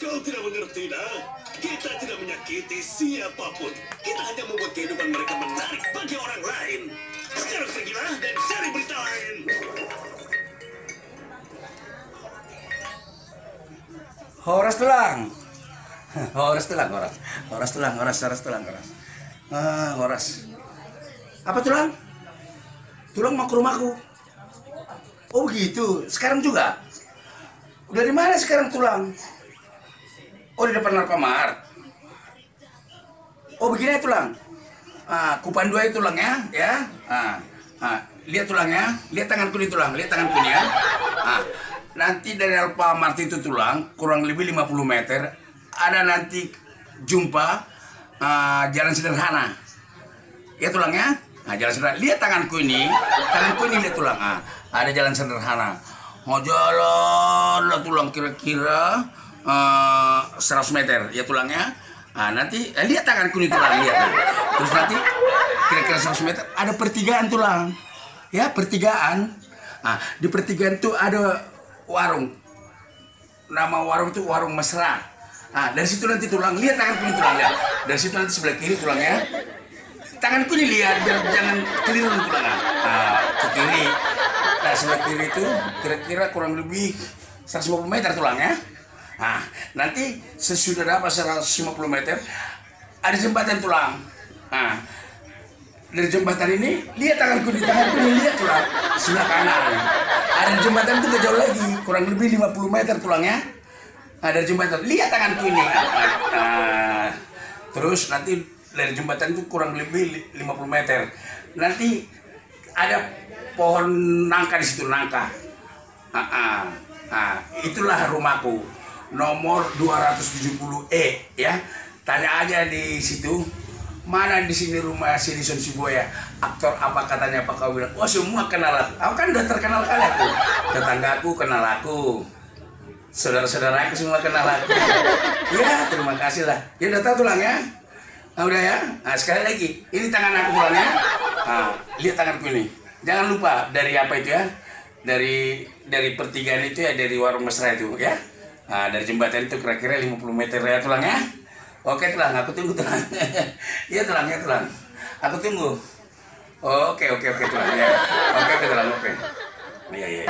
Kau tidak mengerti, nak. Kita tidak menyakiti siapapun. Kita hanya membuat kehidupan mereka menarik bagi orang lain. Sekarang pergilah dan cari berita lain. Horas tulang. Horas tulang, horas. Horas tulang, horas, horas tulang, horas. Horas. Apa tulang? Tulang mau ke rumahku. Oh begitu. Sekarang juga. Udah di mana sekarang tulang? Oh di depan Alfamart. Oh begini ya tulang. Kupan dua itu tulangnya, ya. Lihat tulangnya, lihat tanganku di tulang, lihat tanganku nih ya. Nanti dari Alfamart itu tulang kurang lebih 50 meter ada nanti jumpa jalan sederhana. Ya tulangnya. Jalan sederhana. Lihat tanganku ini lihat tulang. Ada jalan sederhana. Mau jalan lah tulang kira-kira 100 meter ya tulangnya. Nanti lihat tanganku nih tulang, lihat. Terus nanti kira-kira 100 meter ada pertigaan tulang. Ya, pertigaan. Di pertigaan tuh ada warung. Nama warung itu Warung Mesra. Dari situ nanti tulang, lihat tanganku nih tulang, lihat. Dari situ nanti sebelah kiri tulangnya. Tanganku nih lihat, biar jangan keliru tulangnya. Ke kiri. Nah, sebelah kiri itu kira-kira kurang lebih 150 meter tulangnya. Nanti sesudah dapat 150 meter ada jembatan tulang. Dari jembatan ini lihat tanganku ini lihat tulang sebelah kanan. Ada jembatan itu gak jauh lagi, kurang lebih 50 meter tulangnya. Dari jembatan lihat tanganku ini. Terus nanti dari jembatan itu kurang lebih 50 meter. Nanti ada pohon nangka di situ, nangka. Itulah rumahku. Nomor 270E ya. Tanya aja di situ. Mana di sini rumah si Edison Siboya? Aktor apa katanya Pak kau bilang? Oh semua kenal aku. Aku kan udah terkenal kali aku. Tetanggaku kenal aku. Saudara-saudaraku semua kenal aku. Ya terima kasih lah. Ya udah tahu tulangnya. Udah ya. Sekali lagi. Ini tangan aku tulangnya. Lihat tanganku ini. Jangan lupa dari apa itu ya? Dari pertigaan itu ya, dari Warung Mesra itu ya. Dari jembatan itu kira-kira 50 meter ya tulangnya. Oke tulang, aku tunggu tulang. Iya tulang, ya tulang. Aku tunggu. Oke tulang ya. Oke tulang, oke. Iya.